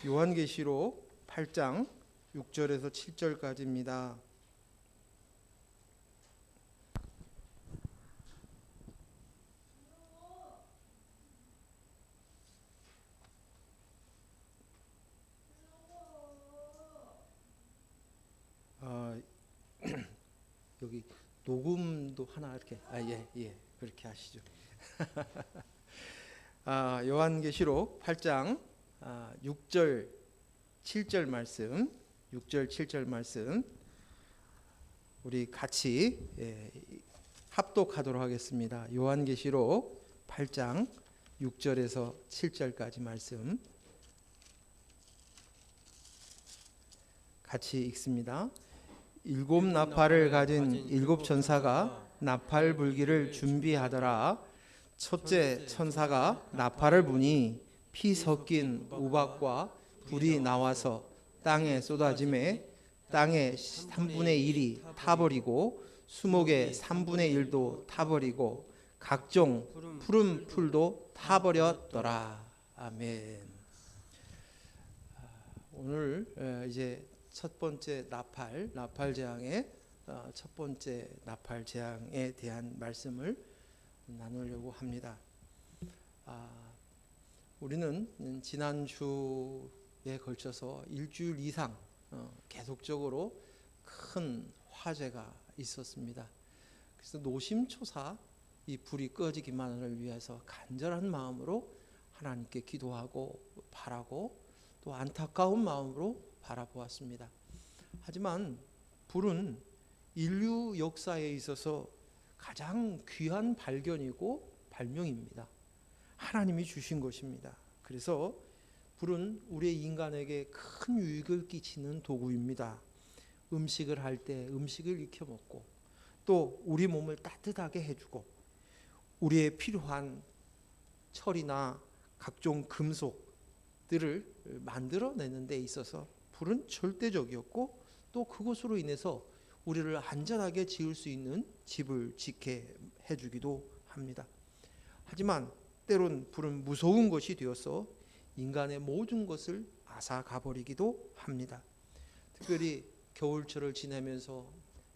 요한계시록 8장 6절에서 7절까지입니다. 여기 녹음도 하나 이렇게 예 그렇게 하시죠. 요한계시록 8장 6절 7절 말씀, 6절 7절 말씀 우리 같이 합독하도록 하겠습니다. 요한계시록 8장 6절에서 7절까지 말씀 같이 읽습니다. 일곱 나팔을 가진 일곱 천사가 나팔 불기를 준비하더라. 첫째 천사가 나팔을 부니 피 섞인 우박과 불이 나와서 땅에 쏟아지매 땅의 3분의 1이 타버리고 수목의 3분의 1도 타버리고 각종 푸른 풀도 타버렸더라. 아멘. 오늘 이제 첫 번째 나팔 재앙의 첫 번째 나팔 재앙에 대한 말씀을 나누려고 합니다. 우리는 지난주에 걸쳐서 일주일 이상 계속적으로 큰 화재가 있었습니다. 그래서 노심초사 이 불이 꺼지기만을 위해서 간절한 마음으로 하나님께 기도하고 바라고 또 안타까운 마음으로 바라보았습니다. 하지만 불은 인류 역사에 있어서 가장 귀한 발견이고 발명입니다. 하나님이 주신 것입니다. 그래서 불은 우리 인간에게 큰 유익을 끼치는 도구입니다. 음식을 할 때 음식을 익혀 먹고 또 우리 몸을 따뜻하게 해주고 우리의 필요한 철이나 각종 금속들을 만들어내는 데 있어서 불은 절대적이었고 또 그것으로 인해서 우리를 안전하게 지을 수 있는 집을 짓게 해주기도 합니다. 하지만 때론 불은 무서운 것이 되어서 인간의 모든 것을 앗아가버리기도 합니다. 특별히 겨울철을 지내면서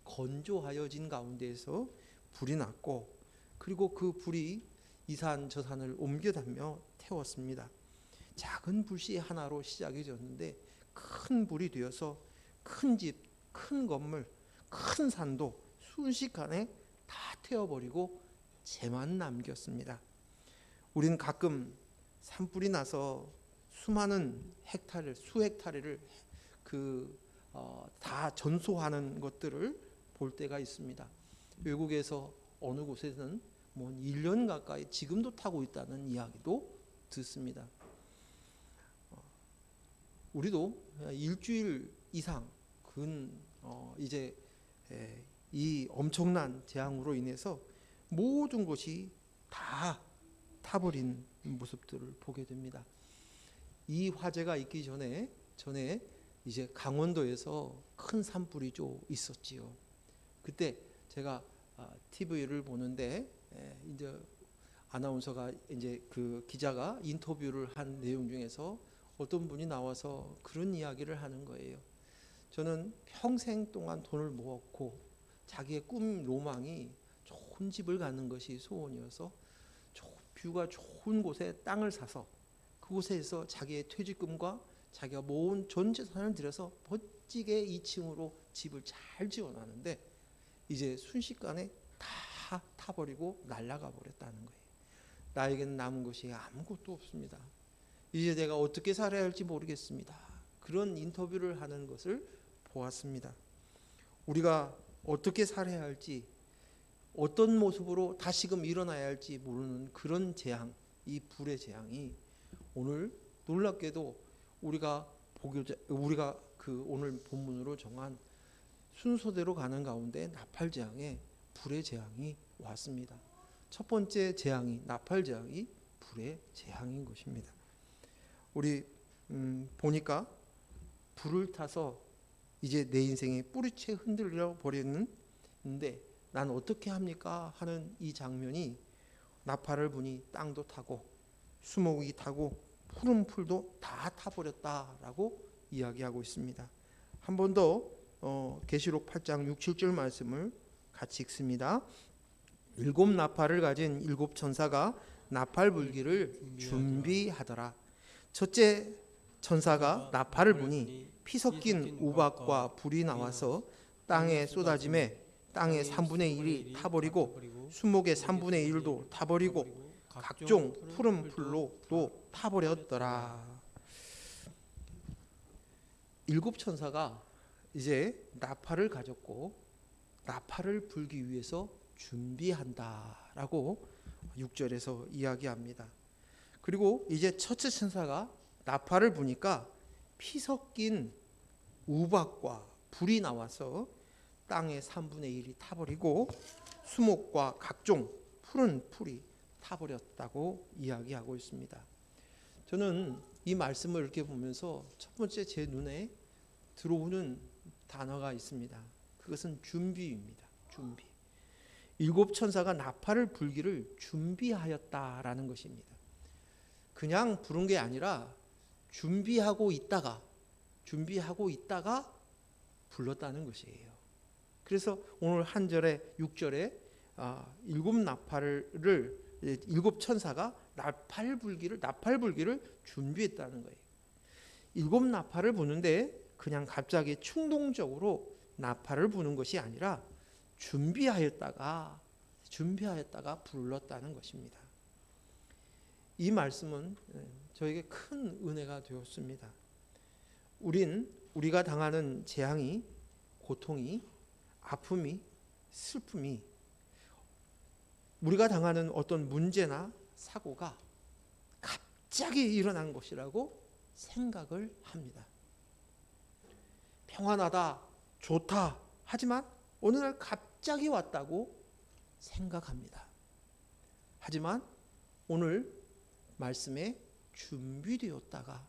건조하여진 가운데에서 불이 났고 그리고 그 불이 이 산 저 산을 옮겨다며 태웠습니다. 작은 불씨 하나로 시작이 되었는데 큰 불이 되어서 큰 집, 큰 건물, 큰 산도 순식간에 다 태워버리고 재만 남겼습니다. 우리는 가끔 산불이 나서 수많은 수헥타르를 다 전소하는 것들을 볼 때가 있습니다. 외국에서 어느 곳에서는 1년 가까이 지금도 타고 있다는 이야기도 듣습니다. 우리도 일주일 이상 이제 이 엄청난 재앙으로 인해서 모든 것이 다 타버린 모습들을 보게 됩니다. 이 화재가 있기 전에 이제 강원도에서 큰 산불이 좀 있었지요. 그때 제가 TV를 보는데 이제 아나운서가 이제 그 기자가 인터뷰를 한 내용 중에서 어떤 분이 나와서 그런 이야기를 하는 거예요. 저는 평생 동안 돈을 모았고 자기의 꿈 로망이 좋은 집을 갖는 것이 소원이어서 뷰가 좋은 곳에 땅을 사서 그곳에서 자기의 퇴직금과 자기가 모은 전 재산을 들여서 멋지게 2층으로 집을 잘 지어놨는데 이제 순식간에 다 타버리고 날아가 버렸다는 거예요. 나에게는 남은 것이 아무것도 없습니다. 이제 내가 어떻게 살아야 할지 모르겠습니다. 그런 인터뷰를 하는 것을 보았습니다. 우리가 어떻게 살아야 할지 어떤 모습으로 다시금 일어나야 할지 모르는 그런 재앙, 이 불의 재앙이 오늘 놀랍게도 우리가 오늘 본문으로 정한 순서대로 가는 가운데 나팔 재앙에 불의 재앙이 왔습니다. 첫 번째 재앙이 나팔 재앙이 불의 재앙인 것입니다. 우리 보니까 불을 타서 이제 내 인생이 뿌리채 흔들려 버렸는데 난 어떻게 합니까? 하는 이 장면이 나팔을 부니 땅도 타고 수목이 타고 푸른 풀도 다 타버렸다라고 이야기하고 있습니다. 한 번 더 계시록 8장 6, 7절 말씀을 같이 읽습니다. 일곱 나팔을 가진 일곱 천사가 나팔 불기를 준비하더라. 첫째 천사가 나팔을 부니 피 섞인 우박과 불이 나와서 땅에 쏟아짐에 땅의 3분의 1이 타버리고 수목의 3분의 1도 타버리고 각종 푸른 풀로 또 타버렸더라. 일곱 천사가 이제 나팔을 가졌고 나팔을 불기 위해서 준비한다라고 6절에서 이야기합니다. 그리고 이제 첫째 천사가 나팔을 부니까 피 섞인 우박과 불이 나와서 땅의 3분의 1이 타버리고 수목과 각종 푸른 풀이 타버렸다고 이야기하고 있습니다. 저는 이 말씀을 이렇게 보면서 첫 번째 제 눈에 들어오는 단어가 있습니다. 그것은 준비입니다. 준비. 일곱 천사가 나팔을 불기를 준비하였다라는 것입니다. 그냥 부른 게 아니라 준비하고 있다가 불렀다는 것이에요. 그래서 오늘 한 절에 6절에 일곱 천사가 나팔 불기를 준비했다는 거예요. 일곱 나팔을 부는데 그냥 갑자기 충동적으로 나팔을 부는 것이 아니라 준비하였다가 불렀다는 것입니다. 이 말씀은 저에게 큰 은혜가 되었습니다. 우리가 당하는 재앙이, 고통이, 아픔이, 슬픔이, 우리가 당하는 어떤 문제나 사고가 갑자기 일어난 것이라고 생각을 합니다. 평안하다, 좋다 하지만 어느 날 갑자기 왔다고 생각합니다. 하지만 오늘 말씀에 준비하였다가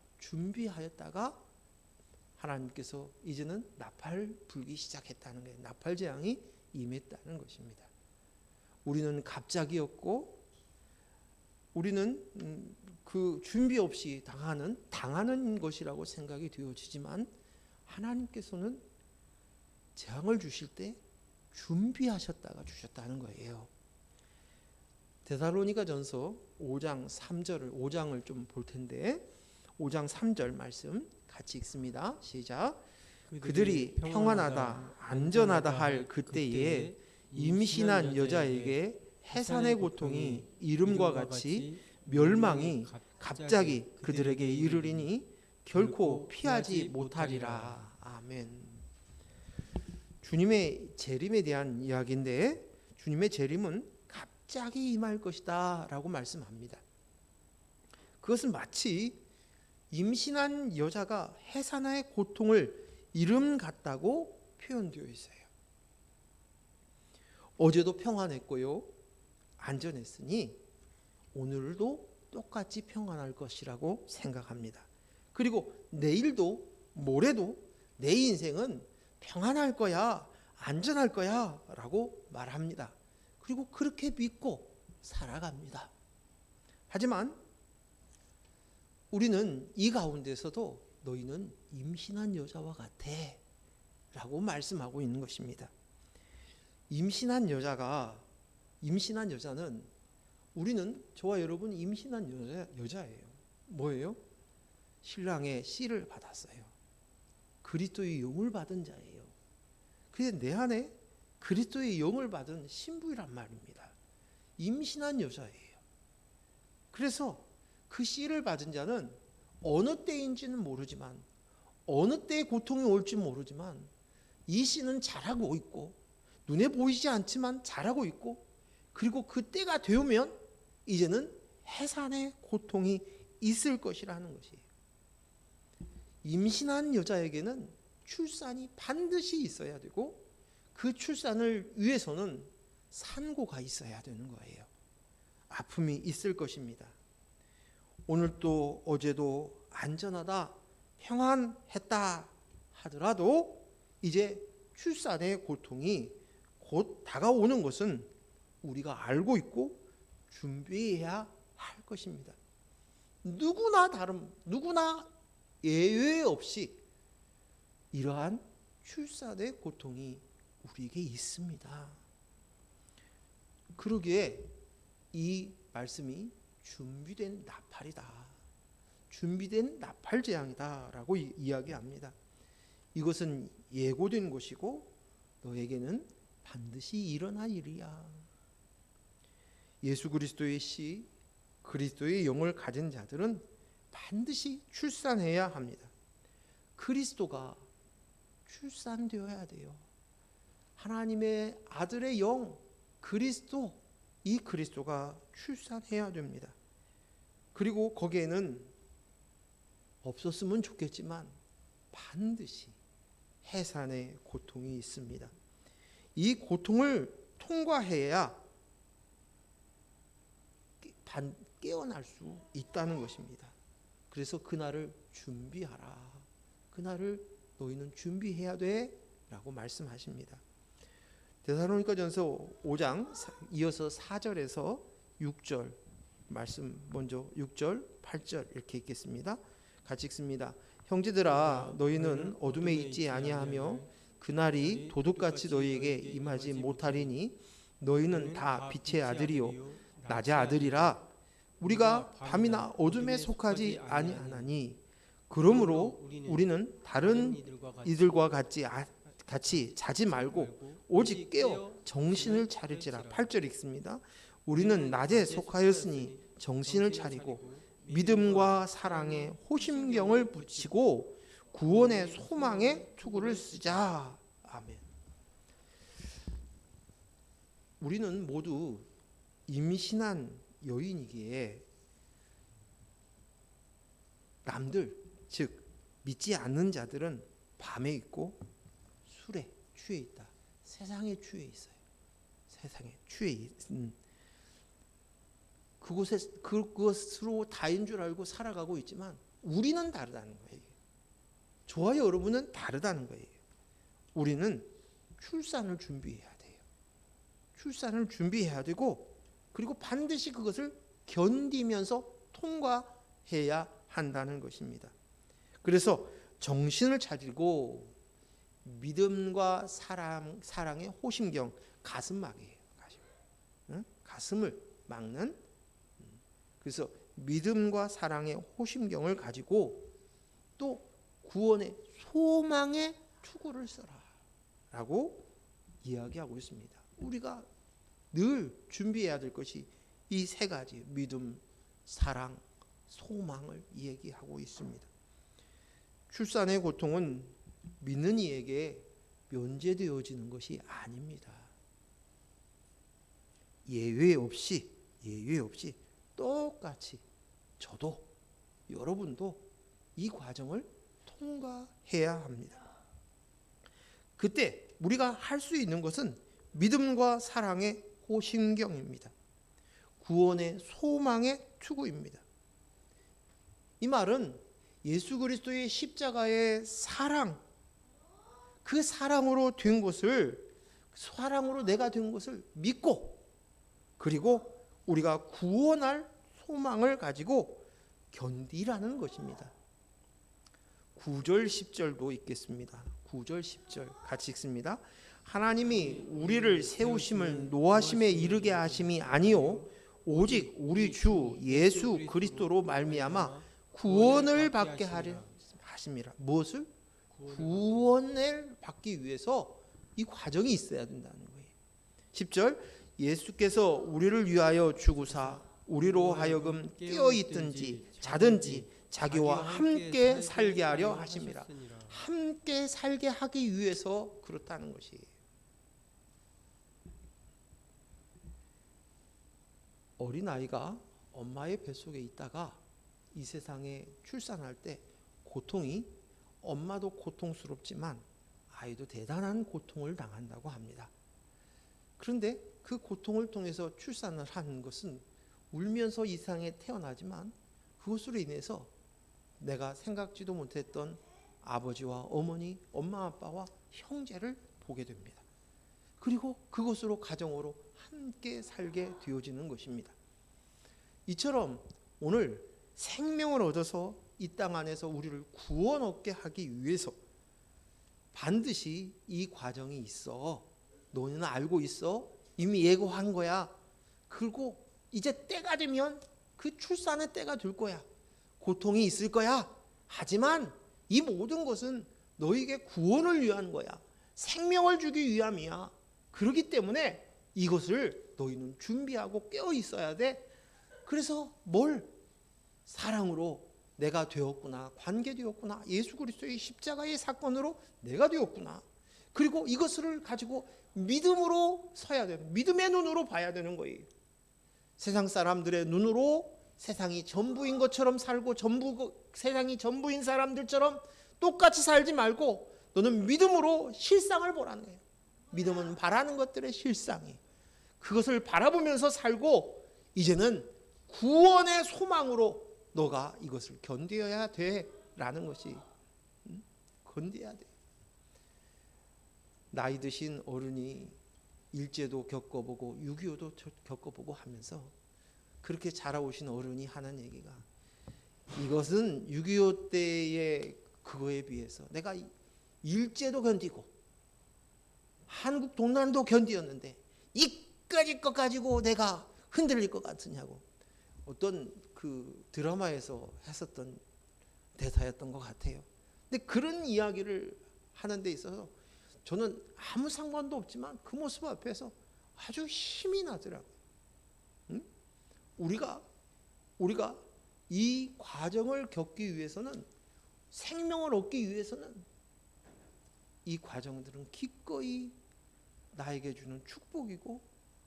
하나님께서 이제는 나팔 불기 시작했다는 거예요. 나팔 재앙이 임했다는 것입니다. 우리는 갑자기였고 우리는 그 준비 없이 당하는 것이라고 생각이 되어지지만 하나님께서는 재앙을 주실 때 준비하셨다가 주셨다는 거예요. 데살로니가전서 5장을 좀 볼 텐데 5장 3절 말씀 같이 읽습니다. 시작. 그들이 평안하다 안전하다 할 그때에 임신한 여자에게 해산의 고통이 이름과 같이 멸망이 갑자기 그들에게 이르리니 결코 피하지 못하리라. 아멘. 주님의 재림에 대한 이야기인데 주님의 재림은 갑자기 임할 것이다 라고 말씀합니다. 그것은 마치 임신한 여자가 해산의 고통을 이름 같다고 표현되어 있어요. 어제도 평안했고요, 안전했으니 오늘도 똑같이 평안할 것이라고 생각합니다. 그리고 내일도 모레도 내 인생은 평안할 거야, 안전할 거야 라고 말합니다. 그리고 그렇게 믿고 살아갑니다. 하지만 우리는 이 가운데서도 너희는 임신한 여자와 같아 라고 말씀하고 있는 것입니다. 임신한 여자는 우리는 저와 여러분 임신한 여자예요. 뭐예요? 신랑의 씨를 받았어요. 그리스도의 영을 받은 자예요. 그래서 내 안에 그리스도의 영을 받은 신부이란 말입니다. 임신한 여자예요. 그래서 그 씨를 받은 자는 어느 때인지는 모르지만 어느 때에 고통이 올지 모르지만 이 씨는 자라고 있고 눈에 보이지 않지만 자라고 있고 그리고 그 때가 되면 이제는 해산의 고통이 있을 것이라는 것이에요. 임신한 여자에게는 출산이 반드시 있어야 되고 그 출산을 위해서는 산고가 있어야 되는 거예요. 아픔이 있을 것입니다. 오늘도 어제도 안전하다, 평안했다 하더라도 이제 출산의 고통이 곧 다가오는 것은 우리가 알고 있고 준비해야 할 것입니다. 누구나 예외 없이 이러한 출산의 고통이 우리에게 있습니다. 그러기에 이 말씀이 준비된 나팔이다, 준비된 나팔 재앙이다 라고 이야기합니다. 이것은 예고된 것이고 너에게는 반드시 일어날 일이야. 예수 그리스도의 씨, 그리스도의 영을 가진 자들은 반드시 출산해야 합니다. 그리스도가 출산되어야 돼요. 하나님의 아들의 영 그리스도, 이 그리스도가 출산해야 됩니다. 그리고 거기에는 없었으면 좋겠지만 반드시 해산의 고통이 있습니다. 이 고통을 통과해야 깨어날 수 있다는 것입니다. 그래서 그날을 준비하라. 그날을 너희는 준비해야 돼 라고 말씀하십니다. 데살로니가전서 5장 이어서 4절에서 6절 말씀, 먼저 6절 8절 이렇게 읽겠습니다. 같이 읽습니다. 형제들아 너희는 어둠에 있지 아니하며 그날이 도둑같이 너희에게 임하지 못하리니 너희는 다 빛의 아들이요 낮의 아들이라. 우리가 밤이나 어둠에 속하지 아니하나니 그러므로 우리는 다른 이들과 같이 자지 말고 오직 깨어 정신을 차릴지라. 8절 읽습니다. 우리는 낮에 속하였으니 정신을 차리고 믿음과 사랑에 호심경을 붙이고 구원의 소망에 투구를 쓰자. 아멘. 우리는 모두 임신한 여인이기에 남들, 즉 믿지 않는 자들은 밤에 있고 술에 취해 있다. 세상에 취해 있어요. 세상에 취해 있는 그것으로 다인 줄 알고 살아가고 있지만 우리는 다르다는 거예요. 저와 여러분은 다르다는 거예요. 우리는 출산을 준비해야 돼요. 출산을 준비해야 되고 그리고 반드시 그것을 견디면서 통과해야 한다는 것입니다. 그래서 정신을 차리고 믿음과 사랑의 호심경, 가슴막이에요. 가슴을 막는. 그래서 믿음과 사랑의 호심경을 가지고 또 구원의 소망의 투구를 써라 라고 이야기하고 있습니다. 우리가 늘 준비해야 될 것이 이 세 가지, 믿음, 사랑, 소망을 얘기하고 있습니다. 출산의 고통은 믿는 이에게 면제되어지는 것이 아닙니다. 예외 없이 똑같이 저도 여러분도 이 과정을 통과해야 합니다. 그때 우리가 할 수 있는 것은 믿음과 사랑의 호심경입니다. 구원의 소망의 투구입니다. 이 말은 예수 그리스도의 십자가의 사랑, 그 사랑으로 된 것을, 사랑으로 내가 된 것을 믿고 그리고 우리가 구원할 소망을 가지고 견디라는 것입니다. 9절 10절도 읽겠습니다. 9절 10절 같이 읽습니다. 하나님이 우리를 세우심을 노하심에 이르게 하심이 아니요 오직 우리 주 예수 그리스도로 말미암아 구원을 받게 하려 하심이라. 무엇을? 구원을 받기 위해서 이 과정이 있어야 된다는 거예요. 10절 예수께서 우리를 위하여 죽으사 우리로 하여금 깨어 있든지 자든지 자기와 함께 살게 하려 하심이라. 함께 살게 하기 위해서 그렇다는 것이에요. 어린아이가 엄마의 뱃속에 있다가 이 세상에 출산할 때 고통이, 엄마도 고통스럽지만 아이도 대단한 고통을 당한다고 합니다. 그런데 그 고통을 통해서 출산을 하는 것은 울면서 이 세상에 태어나지만 그것으로 인해서 내가 생각지도 못했던 아버지와 어머니, 엄마 아빠와 형제를 보게 됩니다. 그리고 그것으로 가정으로 함께 살게 되어지는 것입니다. 이처럼 오늘 생명을 얻어서 이 땅 안에서 우리를 구원 얻게 하기 위해서 반드시 이 과정이 있어. 너는 알고 있어. 이미 예고한 거야. 그리고 이제 때가 되면 그 출산의 때가 될 거야. 고통이 있을 거야. 하지만 이 모든 것은 너에게 구원을 위한 거야. 생명을 주기 위함이야. 그렇기 때문에 이것을 너희는 준비하고 깨어 있어야 돼. 그래서 뭘? 사랑으로 내가 되었구나. 관계되었구나. 예수 그리스도의 십자가의 사건으로 내가 되었구나. 그리고 이것을 가지고 믿음으로 서야 되는, 믿음의 눈으로 봐야 되는 거예요. 세상 사람들의 눈으로 세상이 전부인 것처럼 살고 세상이 전부인 사람들처럼 똑같이 살지 말고 너는 믿음으로 실상을 보라는 거예요. 믿음은 바라는 것들의 실상이. 그것을 바라보면서 살고 이제는 구원의 소망으로 너가 이것을 견뎌야 돼라는 것이 견뎌야 돼. 나이 드신 어른이 일제도 겪어보고 6.25도 겪어보고 하면서 그렇게 자라오신 어른이 하는 얘기가 이것은 6.25 때의 그거에 비해서 내가 일제도 견디고 한국 동란도 견디었는데 이까짓 것 가지고 내가 흔들릴 것 같으냐고 어떤 그 드라마에서 했었던 대사였던 것 같아요. 근데 그런 이야기를 하는 데 있어서 저는 아무 상관도 없지만 그 모습 앞에서 아주 힘이 나더라고요. 응? 우리가 이 과정을 겪기 위해서는 생명을 얻기 위해서는 이 과정들은 기꺼이 나에게 주는 축복이고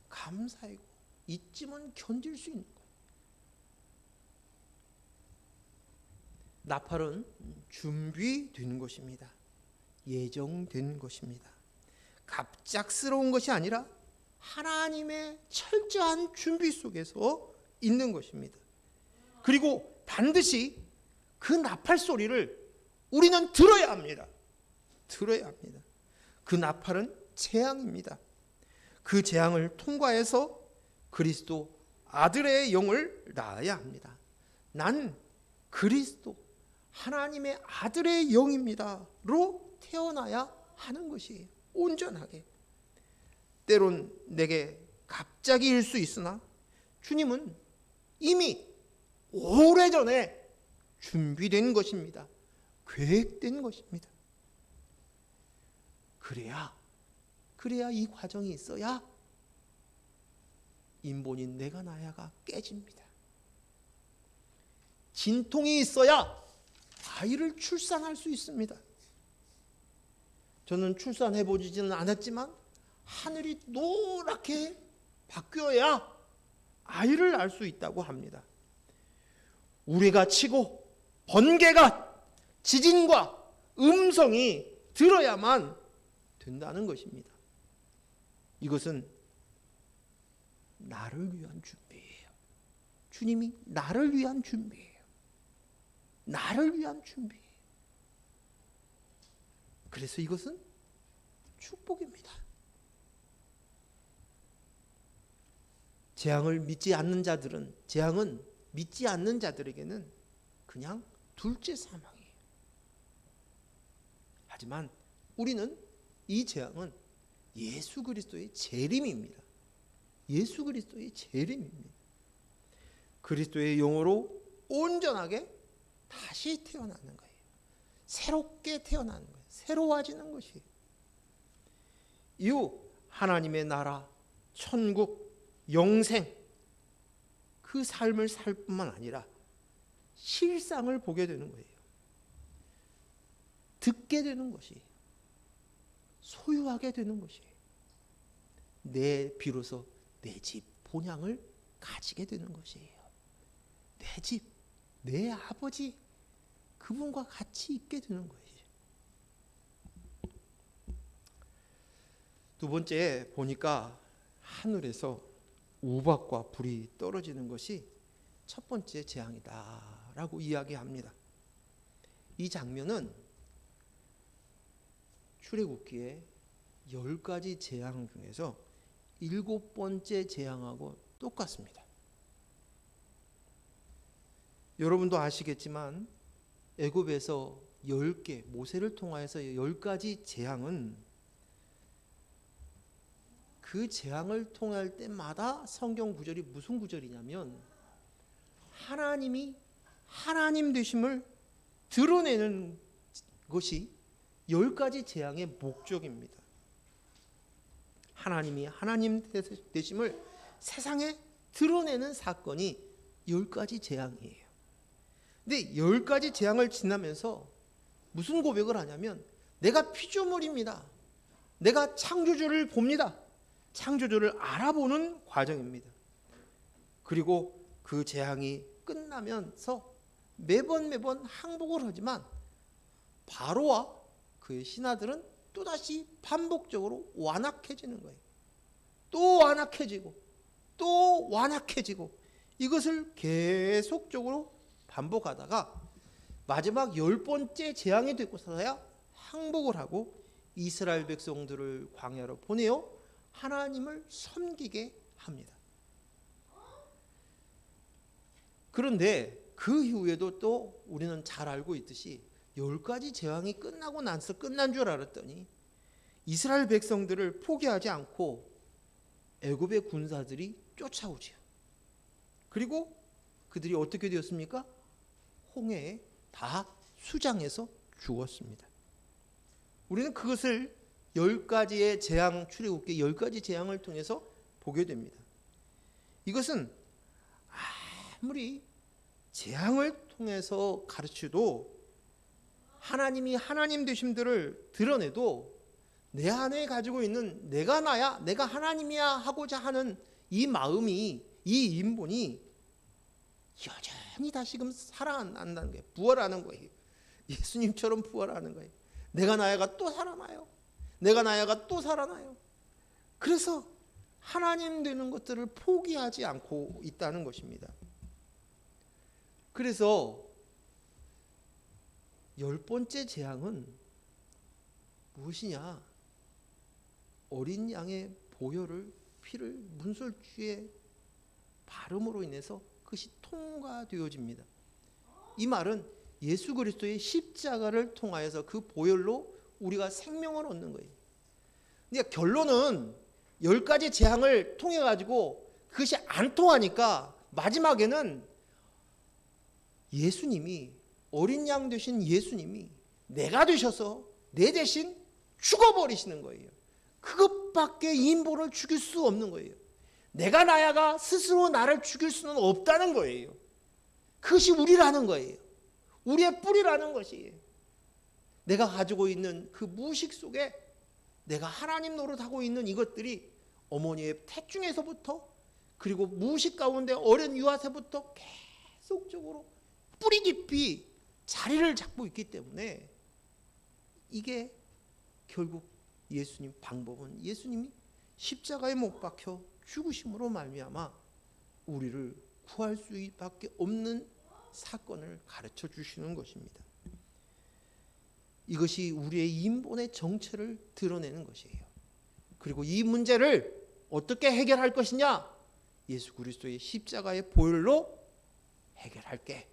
감사이고 이쯤은 견딜 수 있는 거예요. 나팔은 준비된 것입니다. 예정된 것입니다. 갑작스러운 것이 아니라 하나님의 철저한 준비 속에서 있는 것입니다. 그리고 반드시 그 나팔 소리를 우리는 들어야 합니다. 들어야 합니다. 그 나팔은 재앙입니다. 그 재앙을 통과해서 그리스도 아들의 영을 낳아야 합니다. 난 그리스도 하나님의 아들의 영입니다로 태어나야 하는 것이에요. 온전하게. 때론 내게 갑자기일 수 있으나 주님은 이미 오래전에 준비된 것입니다. 계획된 것입니다. 그래야 이 과정이 있어야 인본인 내가 나야가 깨집니다. 진통이 있어야 아이를 출산할 수 있습니다. 저는 출산해보지는 않았지만 하늘이 노랗게 바뀌어야 아이를 낳을 수 있다고 합니다. 우레가 치고 번개가 지진과 음성이 들어야만 된다는 것입니다. 이것은 나를 위한 준비예요. 주님이 나를 위한 준비예요. 나를 위한 준비예요. 그래서 이것은 축복입니다. 재앙은 믿지 않는 자들에게는 그냥 둘째 사망이에요. 하지만 우리는 이 재앙은 예수 그리스도의 재림입니다. 예수 그리스도의 재림입니다. 그리스도의 영으로 온전하게 다시 태어나는 거예요. 새롭게 태어나는 거예요. 새로워지는 것이에요. 이후 하나님의 나라, 천국, 영생 그 삶을 살 뿐만 아니라 실상을 보게 되는 거예요. 듣게 되는 것이에요. 소유하게 되는 것이에요. 비로소 내 집 본향을 가지게 되는 것이에요. 내 집, 내 아버지 그분과 같이 있게 되는 거예요. 두 번째 보니까 하늘에서 우박과 불이 떨어지는 것이 첫 번째 재앙이다라고 이야기합니다. 이 장면은 출애굽기의 10가지 재앙 중에서 7번째 재앙하고 똑같습니다. 여러분도 아시겠지만 애굽에서 10개, 모세를 통하여서 10가지 재앙은 그 재앙을 통할 때마다 성경 구절이 무슨 구절이냐면 하나님이 하나님 되심을 드러내는 것이 10가지 재앙의 목적입니다. 하나님이 하나님 되심을 세상에 드러내는 사건이 10가지 재앙이에요. 근데 10가지 재앙을 지나면서 무슨 고백을 하냐면 내가 피조물입니다. 내가 창조주를 봅니다. 창조주를 알아보는 과정입니다. 그리고 그 재앙이 끝나면서 매번 항복을 하지만 바로와 그의 신하들은 또다시 반복적으로 완악해지는 거예요. 또 완악해지고 또 완악해지고 이것을 계속적으로 반복하다가 마지막 10번째 재앙이 되고서야 항복을 하고 이스라엘 백성들을 광야로 보내어 하나님을 섬기게 합니다. 그런데 그 이후에도 또 우리는 잘 알고 있듯이 10가지 재앙이 끝나고 나서 끝난 줄 알았더니 이스라엘 백성들을 포기하지 않고 애굽의 군사들이 쫓아오지요. 그리고 그들이 어떻게 되었습니까? 홍해에 다 수장해서 죽었습니다. 우리는 그것을 10가지의 재앙, 출애굽기 10가지 재앙을 통해서 보게 됩니다. 이것은 아무리 재앙을 통해서 가르쳐도 하나님이 하나님 되심들을 드러내도 내 안에 가지고 있는 내가 나야, 내가 하나님이야 하고자 하는 이 마음이, 이 인본이 여전히 다시금 살아난다는 거예요. 부활하는 거예요. 예수님처럼 부활하는 거예요. 내가 나야가 또 살아나요. 내가 나야가 또 살아나요. 그래서 하나님 되는 것들을 포기하지 않고 있다는 것입니다. 그래서 10번째 재앙은 무엇이냐? 어린 양의 보혈을 피를 문설주에 바름으로 인해서 그것이 통과되어집니다. 이 말은 예수 그리스도의 십자가를 통하여서 그 보혈로 우리가 생명을 얻는 거예요. 그러니까 결론은 10가지 재앙을 통해 가지고 그것이 안 통하니까 마지막에는 예수님이, 어린 양 되신 예수님이 내가 되셔서 내 대신 죽어버리시는 거예요. 그것밖에 인본을 죽일 수 없는 거예요. 내가 나야가 스스로 나를 죽일 수는 없다는 거예요. 그것이 우리라는 거예요. 우리의 뿌리라는 것이에요. 내가 가지고 있는 그 무식 속에 내가 하나님 노릇하고 있는 이것들이 어머니의 태중에서부터 그리고 무식 가운데 어린 유아세부터 계속적으로 뿌리 깊이 자리를 잡고 있기 때문에 이게 결국 예수님 방법은 예수님이 십자가에 못 박혀 죽으심으로 말미암아 우리를 구할 수밖에 없는 사건을 가르쳐 주시는 것입니다. 이것이 우리의 인본의 정체를 드러내는 것이에요. 그리고 이 문제를 어떻게 해결할 것이냐? 예수 그리스도의 십자가의 보혈로 해결할게.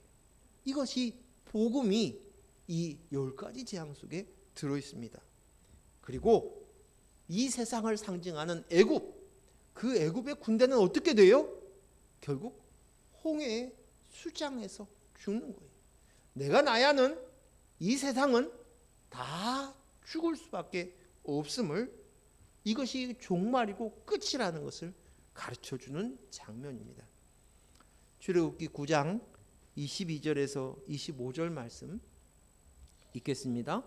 이것이 복음이 이 10가지 재앙 속에 들어 있습니다. 그리고 이 세상을 상징하는 애굽, 그 애굽의 군대는 어떻게 돼요? 결국 홍해에 수장해서 죽는 거예요. 내가 나야는 이 세상은 다 죽을 수밖에 없음을, 이것이 종말이고 끝이라는 것을 가르쳐주는 장면입니다. 출애굽기 9장 22절에서 25절 말씀 읽겠습니다.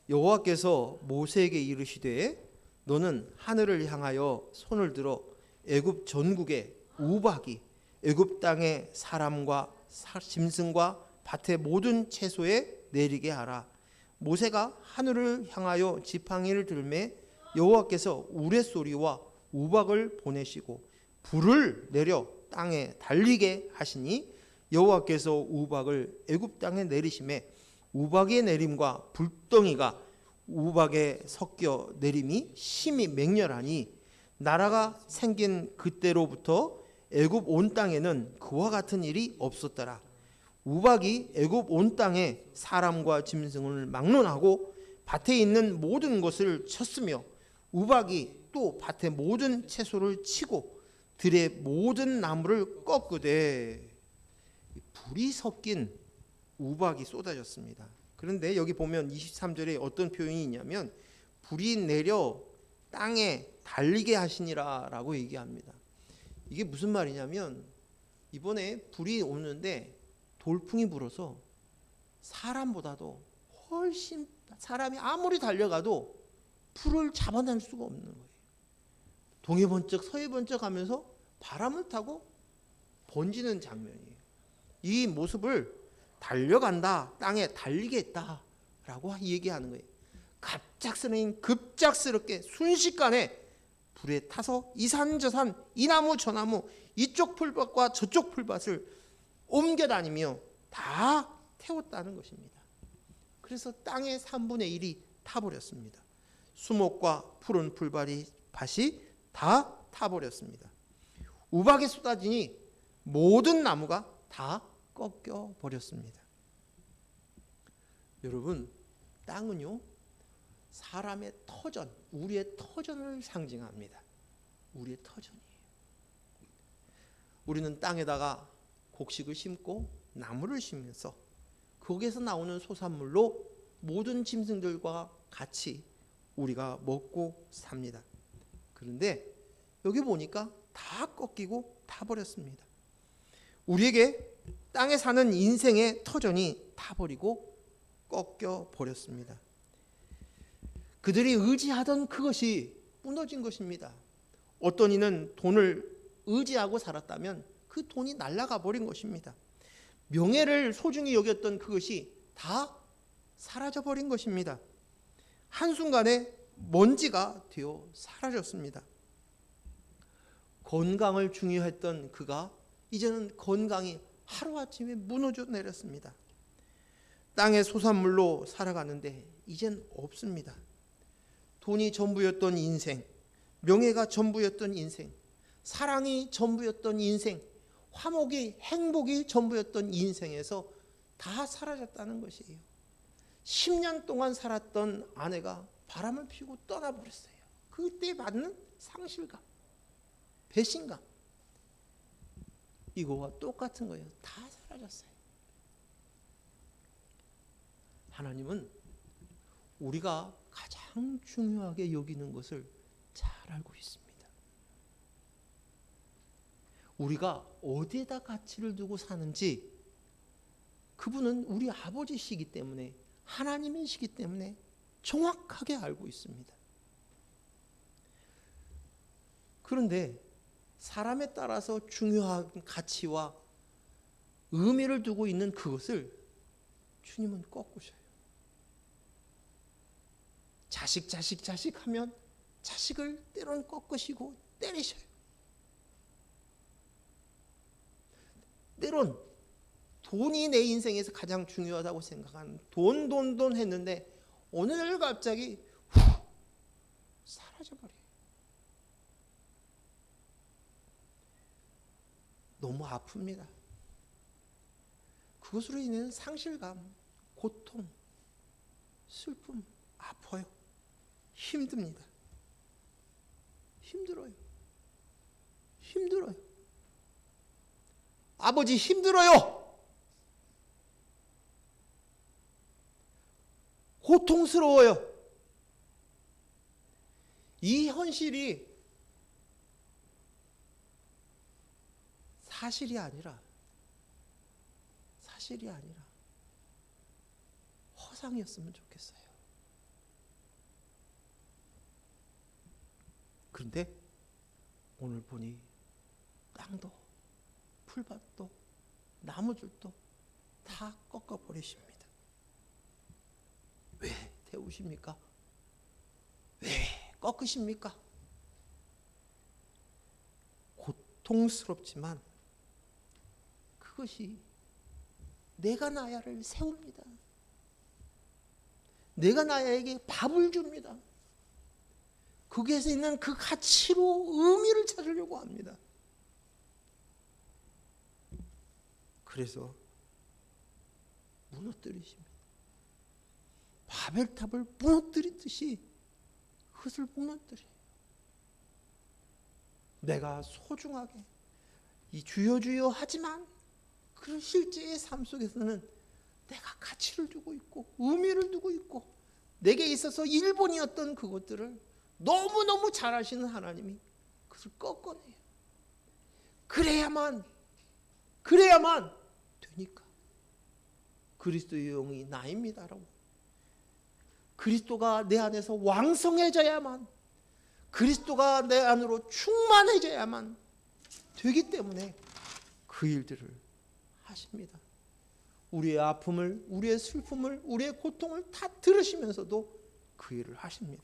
여호와께서 모세에게 이르시되 너는 하늘을 향하여 손을 들어 애굽 전국에 우박이 애굽 땅의 사람과 짐승과 밭의 모든 채소에 내리게 하라. 모세가 하늘을 향하여 지팡이를 들매 여호와께서 우레소리와 우박을 보내시고 불을 내려 땅에 달리게 하시니 여호와께서 우박을 애굽 땅에 내리심에 우박의 내림과 불덩이가 우박에 섞여 내림이 심히 맹렬하니 나라가 생긴 그때로부터 애굽 온 땅에는 그와 같은 일이 없었더라. 우박이 애굽 온 땅에 사람과 짐승을 막론하고 밭에 있는 모든 것을 쳤으며 우박이 또 밭의 모든 채소를 치고 들의 모든 나무를 꺾으되 불이 섞인 우박이 쏟아졌습니다. 그런데 여기 보면 23절에 어떤 표현이 있냐면 불이 내려 땅에 달리게 하시니라 라고 얘기합니다. 이게 무슨 말이냐면 이번에 불이 오는데 돌풍이 불어서 사람보다도 훨씬 사람이 아무리 달려가도 풀을 잡아낼 수가 없는 거예요. 동해 번쩍 서해 번쩍 하면서 바람을 타고 번지는 장면이에요. 이 모습을 달려간다, 땅에 달리게 했다라고 얘기하는 거예요. 급작스럽게 순식간에 불에 타서 이산저산 이 나무 저 나무 이쪽 풀밭과 저쪽 풀밭을 옮겨 다니며 다 태웠다는 것입니다. 그래서 땅의 3분의 1이 타버렸습니다. 수목과 푸른 풀밭이 다 타버렸습니다. 우박이 쏟아지니 모든 나무가 다 꺾여 버렸습니다. 여러분, 땅은요 사람의 터전, 우리의 터전을 상징합니다. 우리의 터전이에요. 우리는 땅에다가 곡식을 심고 나무를 심면서 거기에서 나오는 소산물로 모든 짐승들과 같이 우리가 먹고 삽니다. 그런데 여기 보니까 다 꺾이고 타버렸습니다. 우리에게 땅에 사는 인생의 터전이 타버리고 꺾여 버렸습니다. 그들이 의지하던 그것이 무너진 것입니다. 어떤 이는 돈을 의지하고 살았다면 그 돈이 날아가 버린 것입니다. 명예를 소중히 여겼던 그것이 다 사라져 버린 것입니다. 한순간에 먼지가 되어 사라졌습니다. 건강을 중요했던 그가 이제는 건강이 하루아침에 무너져 내렸습니다. 땅의 소산물로 살아가는데 이젠 없습니다. 돈이 전부였던 인생, 명예가 전부였던 인생, 사랑이 전부였던 인생, 화목이 행복이 전부였던 인생에서 다 사라졌다는 것이에요. 10년 동안 살았던 아내가 바람을 피우고 떠나버렸어요. 그때 받는 상실감, 배신감, 이거와 똑같은 거예요. 다 사라졌어요. 하나님은 우리가 가장 중요하게 여기는 것을 잘 알고 있습니다. 우리가 어디에다 가치를 두고 사는지 그분은 우리 아버지시기 때문에, 하나님이시기 때문에 정확하게 알고 있습니다. 그런데 사람에 따라서 중요한 가치와 의미를 두고 있는 그것을 주님은 꺾으셔요. 자식 하면 자식을 때론 꺾으시고 때리셔요. 때론 돈이 내 인생에서 가장 중요하다고 생각하는 돈 했는데 어느 날 갑자기 사라져버려요. 너무 아픕니다. 그것으로 인한 상실감, 고통, 슬픔, 아파요. 힘듭니다. 힘들어요. 아버지 힘들어요. 고통스러워요. 이 현실이 사실이 아니라 허상이었으면 좋겠어요. 그런데 오늘 보니 땅도 풀밭도 나무들도 다 꺾어버리십니다. 왜 태우십니까? 왜 꺾으십니까? 고통스럽지만 그것이 내가 나야를 세웁니다. 내가 나야에게 밥을 줍니다. 거기에서 있는 그 가치로 의미를 찾으려고 합니다. 그래서 무너뜨리십니다. 바벨탑을 무너뜨리듯이 그것을 무너뜨려요. 내가 소중하게 이 주여 주여 하지만 그 실제의 삶 속에서는 내가 가치를 두고 있고 의미를 두고 있고 내게 있어서 일본이었던 그것들을 너무너무 잘 아시는 하나님이 그것을 꺾어내요. 그래야만 되니까 그리스도의 영이 나입니다라고, 그리스도가 내 안에서 왕성해져야만, 그리스도가 내 안으로 충만해져야만 되기 때문에 그 일들을 하십니다. 우리의 아픔을, 우리의 슬픔을, 우리의 고통을 다 들으시면서도 그 일을 하십니다.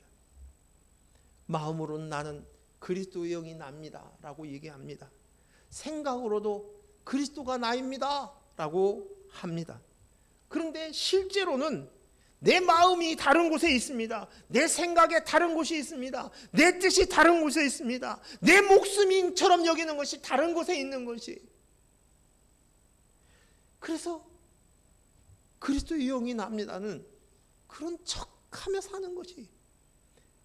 마음으로는 나는 그리스도의 영이 납니다 라고 얘기합니다. 생각으로도 그리스도가 나입니다 라고 합니다. 그런데 실제로는 내 마음이 다른 곳에 있습니다. 내 생각에 다른 곳이 있습니다. 내 뜻이 다른 곳에 있습니다. 내 목숨인처럼 여기는 것이 다른 곳에 있는 것이. 그래서 그리스도의 영이 납니다는 그런 척하며 사는 것이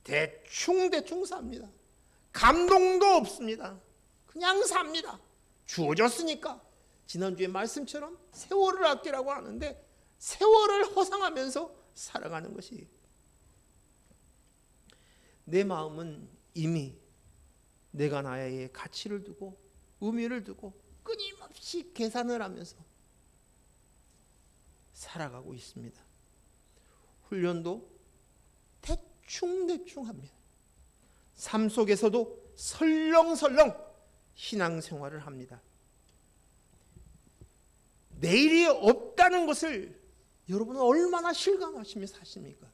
대충 삽니다. 감동도 없습니다. 그냥 삽니다. 주어졌으니까. 지난주에 말씀처럼 세월을 아끼라고 하는데 세월을 허상하면서 살아가는 것이, 내 마음은 이미 내가 나의 가치를 두고 의미를 두고 끊임없이 계산을 하면서 살아가고 있습니다. 훈련도 대충 합니다. 삶 속에서도 설렁설렁 신앙생활을 합니다. 내일이 없다는 것을 여러분은 얼마나 실감하시며 사십니까?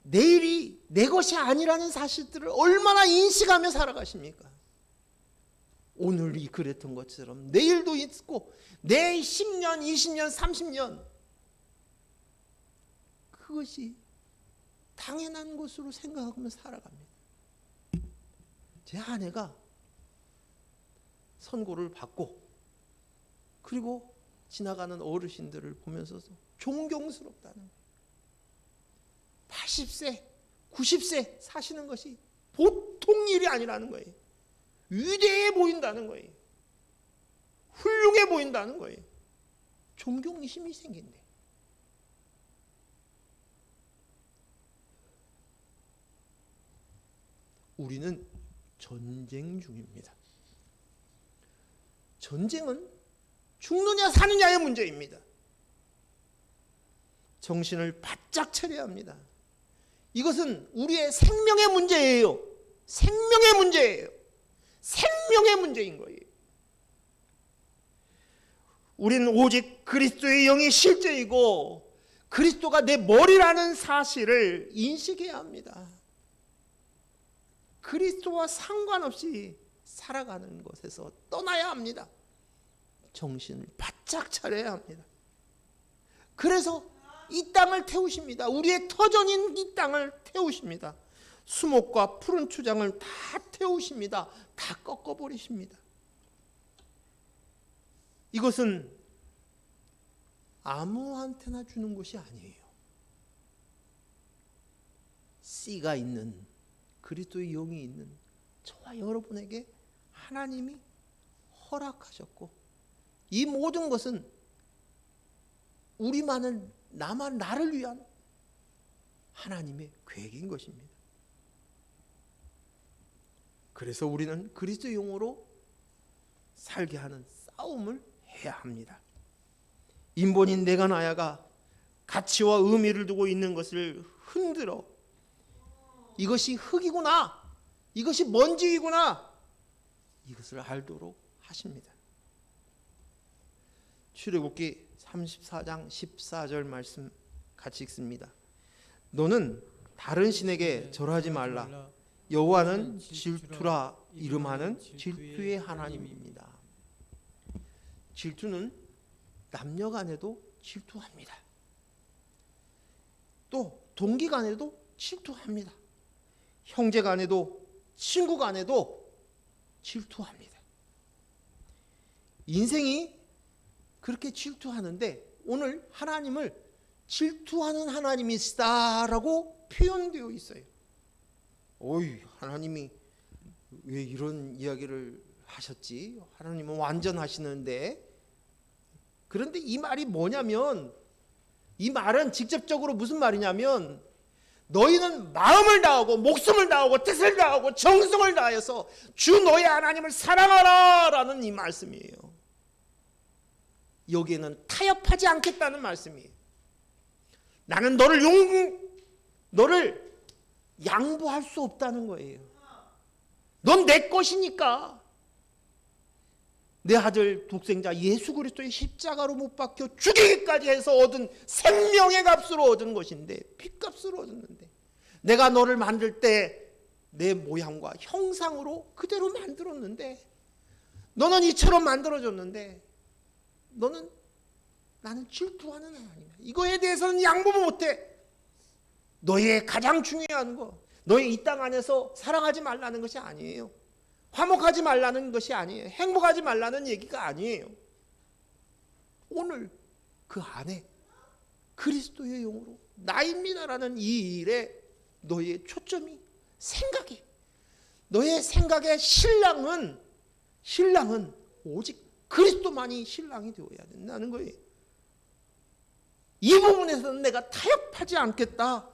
내일이 내 것이 아니라는 사실들을 얼마나 인식하며 살아가십니까? 오늘이 그랬던 것처럼 내일도 있고 내 10년, 20년, 30년 그것이 당연한 것으로 생각하며 살아갑니다. 제 아내가 선고를 받고 그리고 지나가는 어르신들을 보면서 존경스럽다는 거예요. 80세, 90세 사시는 것이 보통 일이 아니라는 거예요. 위대해 보인다는 거예요. 훌륭해 보인다는 거예요. 존경심이 생긴대. 우리는 전쟁 중입니다. 전쟁은 죽느냐 사느냐의 문제입니다. 정신을 바짝 차려야 합니다. 이것은 우리의 생명의 문제예요. 생명의 문제예요. 생명의 문제인 거예요. 우리는 오직 그리스도의 영이 실제이고 그리스도가 내 머리라는 사실을 인식해야 합니다. 그리스도와 상관없이 살아가는 것에서 떠나야 합니다. 정신을 바짝 차려야 합니다. 그래서 이 땅을 태우십니다. 우리의 터전인 이 땅을 태우십니다. 수목과 푸른 추장을 다 태우십니다. 다 꺾어버리십니다. 이것은 아무한테나 주는 것이 아니에요. 씨가 있는, 그리스도의 영이 있는 저와 여러분에게 하나님이 허락하셨고, 이 모든 것은 나를 위한 하나님의 계획인 것입니다. 그래서 우리는 그리스도의 영으로 살게 하는 싸움을 해야 합니다. 인본인 내가 나야가 가치와 의미를 두고 있는 것을 흔들어 이것이 흙이구나, 이것이 먼지이구나, 이것을 알도록 하십니다. 출애굽기 34장 14절 말씀 같이 읽습니다. 너는 다른 신에게 절하지 말라. 여호와는 질투라 이름하는 질투의 하나님입니다. 질투는 남녀 간에도 질투합니다. 또 동기 간에도 질투합니다. 형제 간에도 친구 간에도 질투합니다. 인생이 그렇게 질투하는데 오늘 하나님을 질투하는 하나님이시다라고 표현되어 있어요. 어이, 하나님이 왜 이런 이야기를 하셨지? 하나님은 완전하시는데. 그런데 이 말이 뭐냐면, 이 말은 직접적으로 무슨 말이냐면, 너희는 마음을 다하고 목숨을 다하고 뜻을 다하고 정성을 다해서 주 너희 하나님을 사랑하라 라는 이 말씀이에요. 여기에는 타협하지 않겠다는 말씀이에요. 나는 너를 양보할 수 없다는 거예요. 넌 내 것이니까. 내 아들 독생자 예수 그리스도의 십자가로 못 박혀 죽이기까지 해서 얻은 생명의 값으로 얻은 것인데, 핏값으로 얻었는데, 내가 너를 만들 때 내 모양과 형상으로 그대로 만들었는데, 너는 이처럼 만들어졌는데, 나는 질투하는 하나님이야. 이거에 대해서는 양보 못해. 너의 가장 중요한 거, 너의 이 땅 안에서 사랑하지 말라는 것이 아니에요. 화목하지 말라는 것이 아니에요. 행복하지 말라는 얘기가 아니에요. 오늘 그 안에 그리스도의 영으로 나입니다라는 이 일에 너의 초점이, 생각이, 너의 생각의 신랑은 오직 그리스도만이 신랑이 되어야 된다는 거예요. 이 부분에서는 내가 타협하지 않겠다.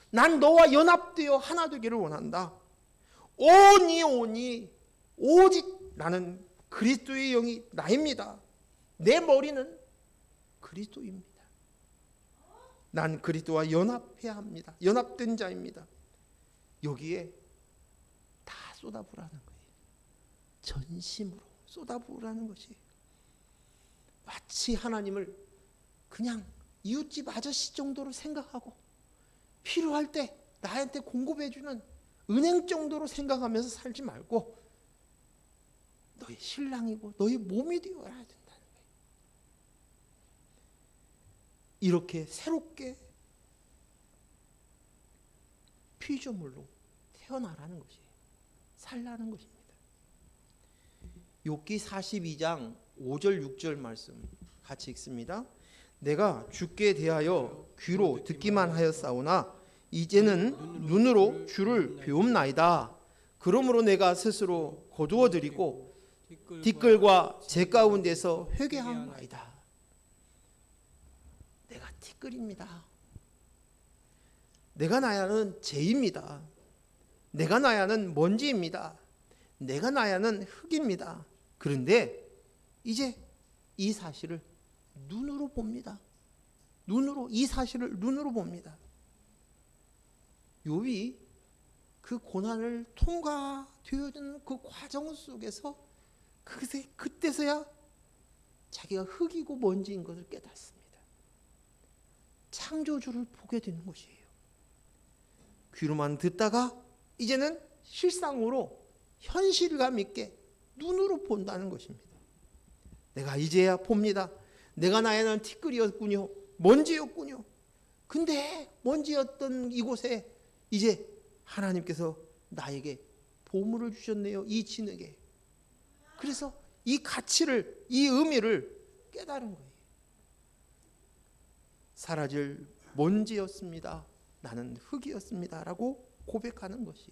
난 너와 연합되어 하나 되기를 원한다. 오직 나는 그리스도의 영이 나입니다. 내 머리는 그리스도입니다. 난 그리스도와 연합해야 합니다. 연합된 자입니다. 여기에 다 쏟아부으라는 거예요. 전심으로 쏟아부으라는 것이에요. 마치 하나님을 그냥 이웃집 아저씨 정도로 생각하고 필요할 때 나한테 공급해주는 은행 정도로 생각하면서 살지 말고 너의 신랑이고 너의 몸이 되어야 된다는 거예요. 이렇게 새롭게 피조물로 태어나라는 것이에요. 살라는 것입니다. 욥기 42장 5절 6절 말씀 같이 읽습니다. 내가 주께 대하여 귀로 듣기만 하였사오나 이제는 눈으로 주를 배움나이다. 그러므로 내가 스스로 거두어 드리고 티끌과 제 가운데서 회개하나이다. 내가 티끌입니다. 내가 나야는 재입니다. 내가 나야는 먼지입니다. 내가 나야는 흙입니다. 그런데 이제 이 사실을 눈으로 봅니다. 이 사실을 눈으로 봅니다. 욥이 그 고난을 통과되어지는 그 과정 속에서 그때서야 자기가 흙이고 먼지인 것을 깨닫습니다. 창조주를 보게 되는 것이에요. 귀로만 듣다가 이제는 실상으로 현실감 있게 눈으로 본다는 것입니다. 내가 이제야 봅니다. 내가 나에는 티끌이었군요. 먼지였군요. 근데 먼지였던 이곳에 이제 하나님께서 나에게 보물을 주셨네요. 이 진흙에. 그래서 이 가치를, 이 의미를 깨달은 거예요. 사라질 먼지였습니다. 나는 흙이었습니다. 라고 고백하는 것이.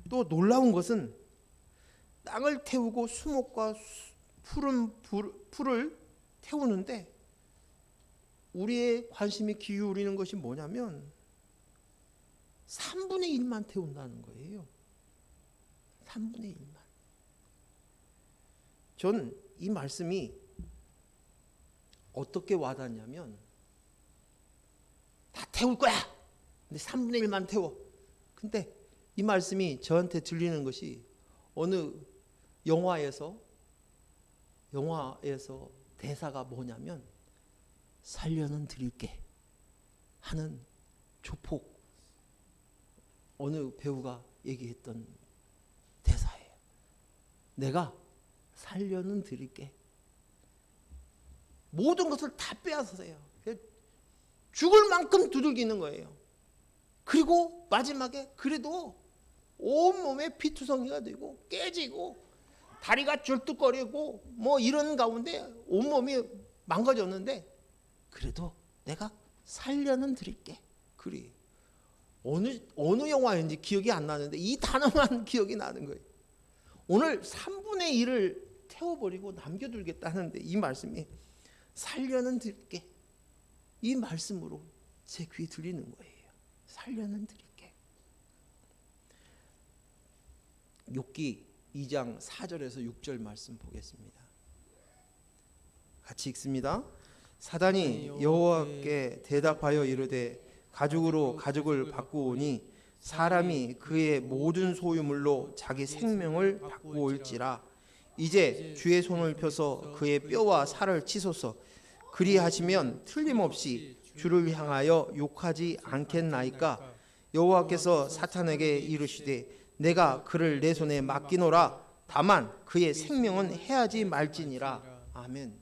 또 놀라운 것은 땅을 태우고 수목과 푸른 풀을 태우는데 우리의 관심이 기울이는 것이 뭐냐면 3분의 1만 태운다는 거예요. 3분의 1만. 전 이 말씀이 어떻게 와닿냐면 다 태울 거야. 근데 3분의 1만 태워. 근데 이 말씀이 저한테 들리는 것이 어느 영화에서 대사가 뭐냐면 살려는 드릴게 하는 조폭 어느 배우가 얘기했던 대사예요. 내가 살려는 드릴게. 모든 것을 다 빼앗으세요. 죽을 만큼 두들기는 거예요. 그리고 마지막에 그래도 온몸에 피투성이가 되고 깨지고 다리가 줄뚝거리고 뭐 이런 가운데 온몸이 망가졌는데 그래도 내가 살려는 드릴게. 그래. 어느 영화인지 기억이 안 나는데 이 단어만 기억이 나는 거예요. 오늘 3분의 1을 태워버리고 남겨둘겠다는데 이 말씀이 살려는 드릴게. 이 말씀으로 제 귀에 들리는 거예요. 살려는 드릴게. 욥기 2장 4절에서 6절 말씀 보겠습니다. 같이 읽습니다. 사단이 여호와께 대답하여 이르되 가죽으로 가죽을 바꾸오니 사람이 그의 모든 소유물로 자기 생명을 바꾸올지라. 이제 주의 손을 펴서 그의 뼈와 살을 치소서. 그리하시면 틀림없이 주를 향하여 욕하지 않겠나이까. 여호와께서 사탄에게 이르시되 내가 그를 내 손에 맡기노라. 다만 그의 생명은 해하지 말지니라. 아멘.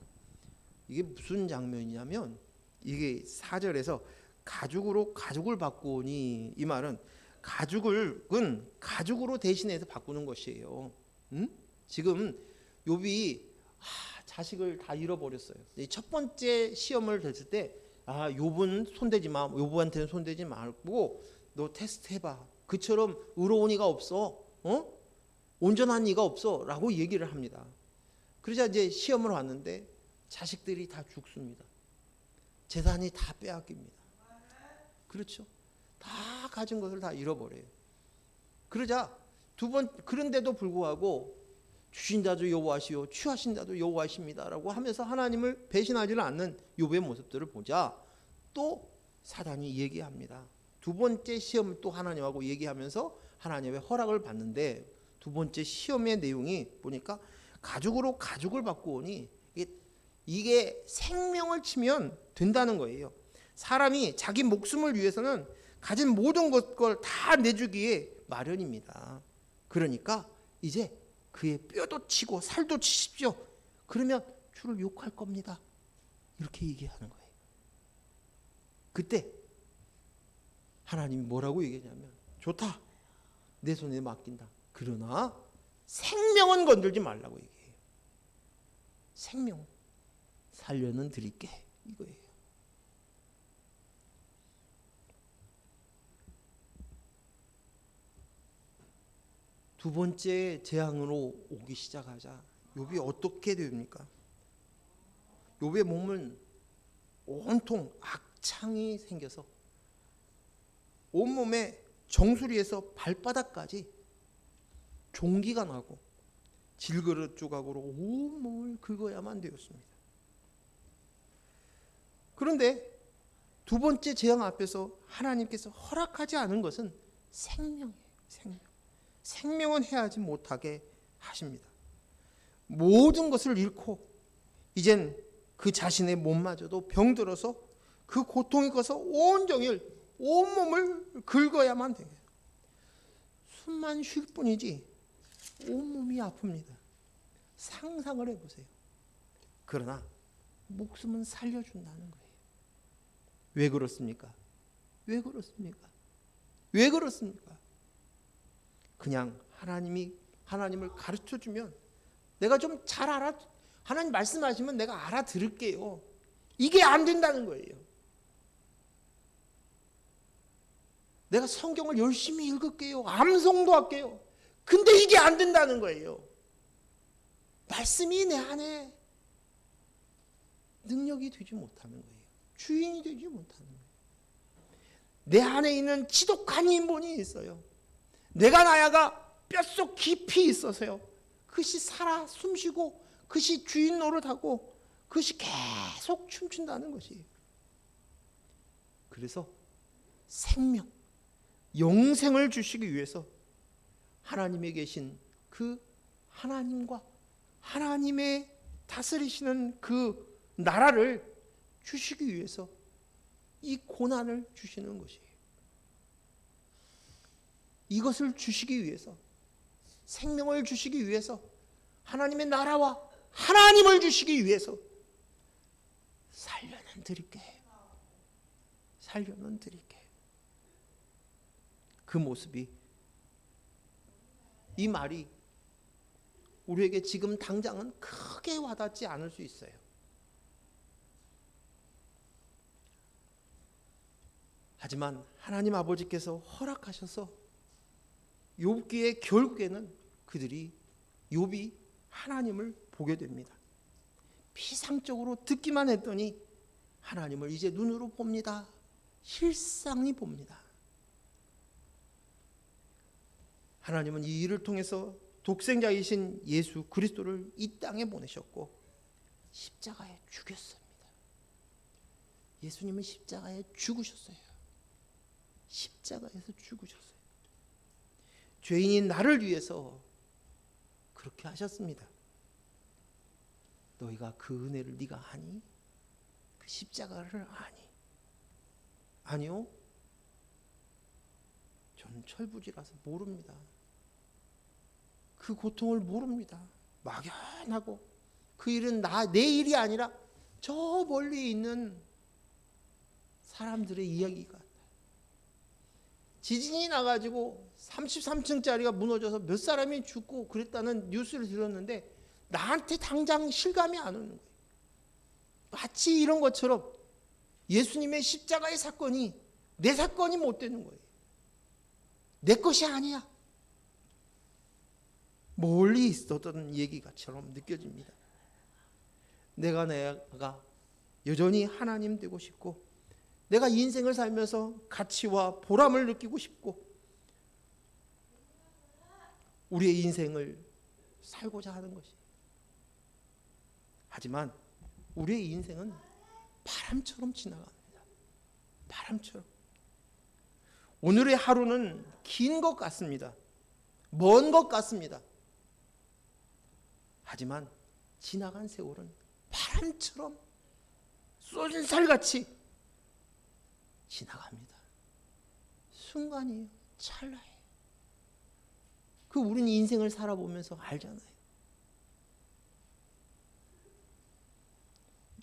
이게 무슨 장면이냐면 이게 4절에서 가죽으로 가죽을 바꾸오니, 이 말은 가죽은 가죽으로 대신해서 바꾸는 것이에요. 지금 욥이 자식을 다 잃어버렸어요. 첫 번째 시험을 됐을 때 욥은 손대지 마, 욥한테는 손대지 말고 너 테스트 해봐. 그처럼 의로운 이가 없어, 온전한 이가 없어라고 얘기를 합니다. 그러자 이제 시험을 왔는데 자식들이 다 죽습니다. 재산이 다 빼앗깁니다. 그렇죠? 다 가진 것을 다 잃어버려요. 그러자 그런데도 불구하고 주신 자도 여호와시요 취하신 자도 여호와십니다라고 하면서 하나님을 배신하지는 않는 욥의 모습들을 보자 또 사단이 얘기합니다. 두 번째 시험을 또 하나님하고 얘기하면서 하나님의 허락을 받는데, 두 번째 시험의 내용이 보니까 가죽으로 가죽을 바꾸오니 이게 생명을 치면 된다는 거예요. 사람이 자기 목숨을 위해서는 가진 모든 것을 다 내주기에 마련입니다. 그러니까 이제 그의 뼈도 치고 살도 치십시오. 그러면 주를 욕할 겁니다. 이렇게 얘기하는 거예요. 그때 하나님이 뭐라고 얘기하냐면 좋다. 내 손에 맡긴다. 그러나 생명은 건들지 말라고 얘기해요. 생명 살려는 드릴게. 이거예요. 두 번째 재앙으로 오기 시작하자 욥이 어떻게 됩니까? 욥의 몸은 온통 악창이 생겨서 온몸에 정수리에서 발바닥까지 종기가 나고 질그릇 조각으로 온몸을 긁어야만 되었습니다. 그런데 두 번째 재앙 앞에서 하나님께서 허락하지 않은 것은 생명이에요. 생명은 해하지 못하게 하십니다. 모든 것을 잃고 이젠 그 자신의 몸마저도 병들어서 그 고통이 커서 온종일 온몸을 긁어야만 돼요. 숨만 쉴 뿐이지 온몸이 아픕니다. 상상을 해보세요. 그러나 목숨은 살려준다는 거예요. 왜 그렇습니까? 왜 그렇습니까? 왜 그렇습니까? 그냥 하나님을 가르쳐주면 내가 좀 잘 하나님 말씀하시면 내가 알아들을게요. 이게 안 된다는 거예요. 내가 성경을 열심히 읽을게요. 암송도 할게요. 근데 이게 안 된다는 거예요. 말씀이 내 안에 능력이 되지 못하는 거예요. 주인이 되지 못하는 거예요. 내 안에 있는 지독한 인본이 있어요. 내가 나야가 뼛속 깊이 있어서요. 그것이 살아 숨쉬고 그것이 주인 노릇하고 그것이 계속 춤춘다는 것이에요. 그래서 생명, 영생을 주시기 위해서 하나님에 계신 그 하나님과 하나님의 다스리시는 그 나라를 주시기 위해서 이 고난을 주시는 것이에요. 이것을 주시기 위해서, 생명을 주시기 위해서, 하나님의 나라와 하나님을 주시기 위해서 살려는 드릴게. 살려는 드릴게. 그 모습이, 이 말이 우리에게 지금 당장은 크게 와닿지 않을 수 있어요. 하지만 하나님 아버지께서 허락하셔서 욥기에 결국에는 그들이 욥이 하나님을 보게 됩니다. 피상적으로 듣기만 했더니 하나님을 이제 눈으로 봅니다. 실상이 봅니다. 하나님은 이 일을 통해서 독생자이신 예수 그리스도를 이 땅에 보내셨고 십자가에 죽였습니다. 예수님은 십자가에 죽으셨어요. 십자가에서 죽으셨어요. 죄인인 나를 위해서 그렇게 하셨습니다. 너희가 그 은혜를 네가 아니? 그 십자가를 아니? 아니요. 전 철부지라서 모릅니다. 그 고통을 모릅니다. 막연하고 그 일은 내 일이 아니라 저 멀리 있는 사람들의 이야기 같아요. 지진이 나가지고 33층짜리가 무너져서 몇 사람이 죽고 그랬다는 뉴스를 들었는데 나한테 당장 실감이 안 오는 거예요. 마치 이런 것처럼 예수님의 십자가의 사건이 내 사건이 못 되는 거예요. 내 것이 아니야. 멀리 있었던 얘기가처럼 느껴집니다. 내가 여전히 하나님 되고 싶고 내가 인생을 살면서 가치와 보람을 느끼고 싶고 우리의 인생을 살고자 하는 것이. 하지만 우리의 인생은 바람처럼 지나갑니다. 바람처럼. 오늘의 하루는 긴 것 같습니다. 먼 것 같습니다. 하지만 지나간 세월은 바람처럼 쏜살같이 지나갑니다. 순간이에요. 찰나예요. 그 우리는 인생을 살아보면서 알잖아요.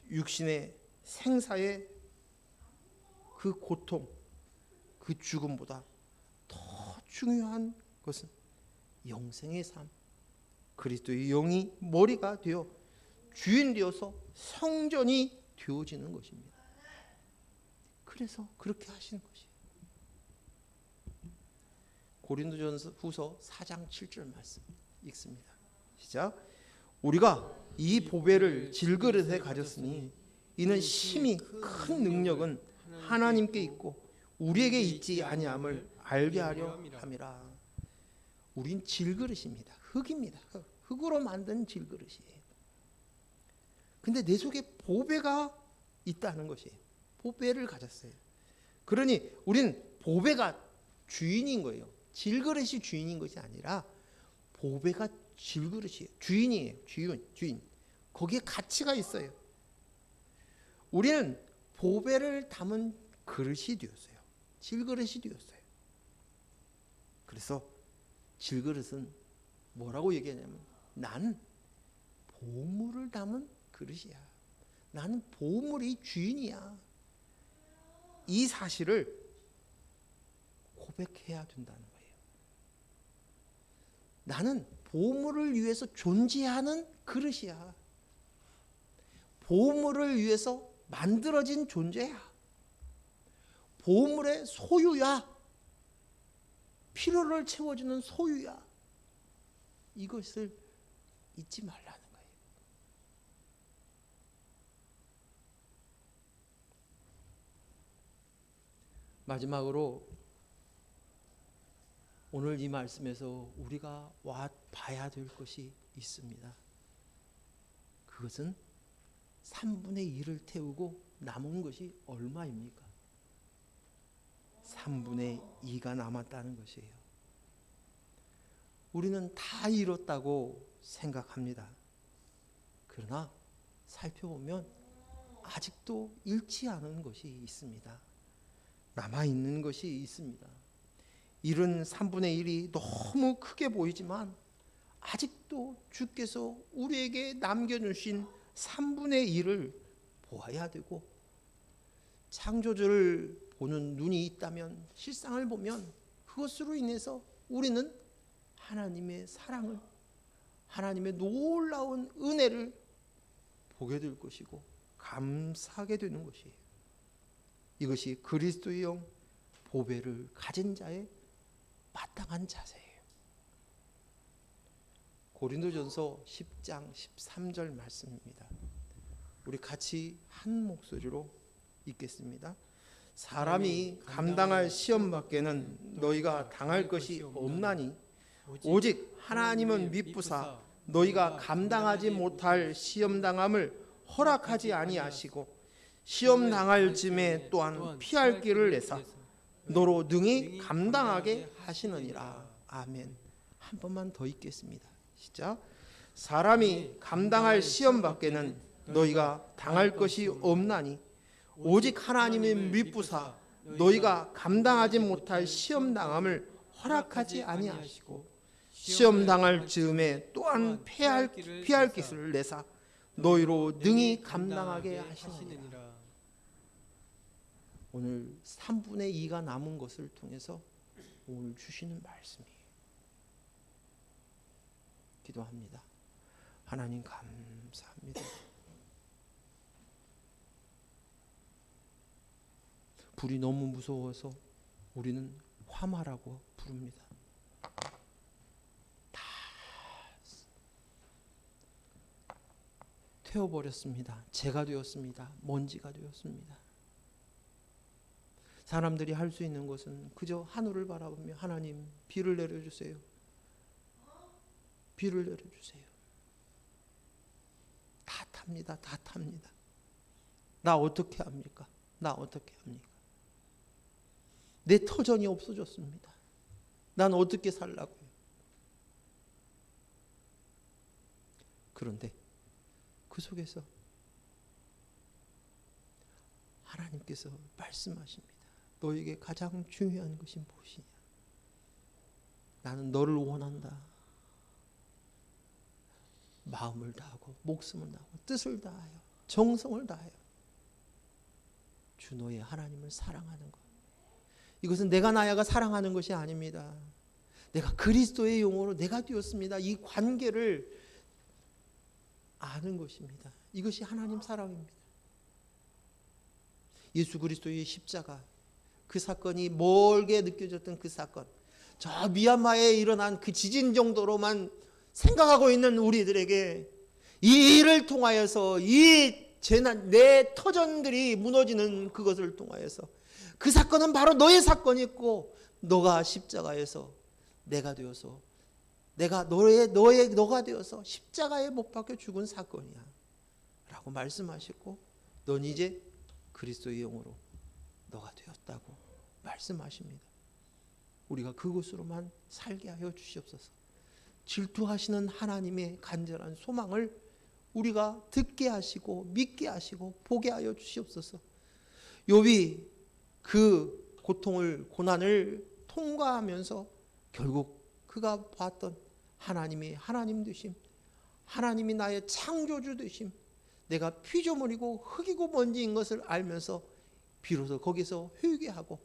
육신의 생사의 그 고통, 그 죽음보다 더 중요한 것은 영생의 삶, 그리스도의 영이 머리가 되어 주인 되어서 성전이 되어지는 것입니다. 그래서 그렇게 하시는 것이에요. 고린도전후서 4장 7절 말씀 읽습니다. 시작. 우리가 이 보배를 질그릇에 가졌으니 이는 심히 큰 능력은 하나님께 있고 우리에게 있지 아니함을 알게 하려 함이라. 우린 질그릇입니다. 흙입니다. 흙으로 만든 질그릇이에요. 근데 내 속에 보배가 있다는 것이에요. 보배를 가졌어요. 그러니 우린 보배가 주인인 거예요. 질그릇이 주인인 것이 아니라 보배가 질그릇이에요. 주인이에요. 주인. 거기에 가치가 있어요. 우리는 보배를 담은 그릇이 되었어요. 질그릇이 되었어요. 그래서 질그릇은 뭐라고 얘기하냐면 나는 보물을 담은 그릇이야. 나는 보물이 주인이야. 이 사실을 고백해야 된다는 거예요. 나는 보물을 위해서 존재하는 그릇이야. 보물을 위해서 만들어진 존재야. 보물의 소유야. 필요를 채워주는 소유야. 이것을 잊지 말라는 거예요. 마지막으로 오늘 이 말씀에서 우리가 봐야 될 것이 있습니다. 그것은 3분의 1을 태우고 남은 것이 얼마입니까? 3분의 2가 남았다는 것이에요. 우리는 다 잃었다고 생각합니다. 그러나 살펴보면 아직도 잃지 않은 것이 있습니다. 남아있는 것이 있습니다. 잃은 3분의 1이 너무 크게 보이지만 아직도 주께서 우리에게 남겨주신 3분의 1을 보아야 되고 창조주를 보는 눈이 있다면 실상을 보면 그것으로 인해서 우리는 하나님의 사랑을 하나님의 놀라운 은혜를 보게 될 것이고 감사하게 되는 것이에요. 이것이 그리스도의 영 보배를 가진 자의 마땅한 자세예요. 고린도전서 10장 13절 말씀입니다. 우리 같이 한 목소리로 읽겠습니다. 사람이 감당할 시험 밖에는 너희가 당할 것이 없나니 오직 하나님은 미쁘사 너희가 감당하지 못할 시험 당함을 허락하지 아니하시고 시험 당할 즈음에 또한 피할 길을 내사 너로 능히 감당하게 하시느니라. 아멘. 한 번만 더 읽겠습니다. 시작. 사람이 감당할 시험 밖에는 너희가 당할 것이 없나니 오직 하나님의 미쁘사 너희가 감당하지 못할 시험 당함을 허락하지 아니하시고 시험 당할 즈음에 또한 피할 길을 내사 너희로 능히 감당하게 하시느니라. 오늘 3분의 2가 남은 것을 통해서 오늘 주시는 말씀이에요. 기도합니다. 하나님 감사합니다. 불이 너무 무서워서 우리는 화마라고 부릅니다. 다 태워버렸습니다. 재가 되었습니다. 먼지가 되었습니다. 사람들이 할 수 있는 것은 그저 하늘을 바라보며 하나님 비를 내려주세요. 비를 내려주세요. 다 탑니다. 다 탑니다. 나 어떻게 합니까? 나 어떻게 합니까? 내 터전이 없어졌습니다. 난 어떻게 살라고요? 그런데 그 속에서 하나님께서 말씀하십니다. 너에게 가장 중요한 것이 무엇이냐? 나는 너를 원한다. 마음을 다하고 목숨을 다하고 뜻을 다하여 정성을 다하여 주 너의 하나님을 사랑하는 것. 이것은 내가 나야가 사랑하는 것이 아닙니다. 내가 그리스도의 용으로 내가 되었습니다. 이 관계를 아는 것입니다. 이것이 하나님 사랑입니다. 예수 그리스도의 십자가, 그 사건이 멀게 느껴졌던 그 사건, 저 미얀마에 일어난 그 지진 정도로만 생각하고 있는 우리들에게 이 일을 통하여서 이 재난, 내 터전들이 무너지는 그것을 통하여서 그 사건은 바로 너의 사건이었고 너가 십자가에서 내가 되어서 내가 너가 되어서 십자가에 못 박혀 죽은 사건이야 라고 말씀하시고 넌 이제 그리스도의 영으로 너가 되었다고 말씀하십니다. 우리가 그것으로만 살게 하여 주시옵소서. 질투하시는 하나님의 간절한 소망을 우리가 듣게 하시고 믿게 하시고 보게 하여 주시옵소서. 욥이 그 고통을 고난을 통과하면서 결국 그가 봤던 하나님이 하나님 되심, 하나님이 나의 창조주 되심, 내가 피조물이고 흙이고 먼지인 것을 알면서 비로소 거기서 회개하고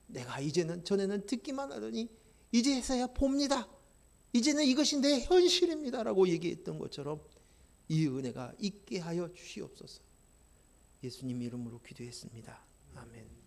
내가 이제는 전에는 듣기만 하더니 이제서야 봅니다. 이제는 이것이 내 현실입니다라고 얘기했던 것처럼 이 은혜가 있게 하여 주시옵소서. 예수님 이름으로 기도했습니다. 아멘.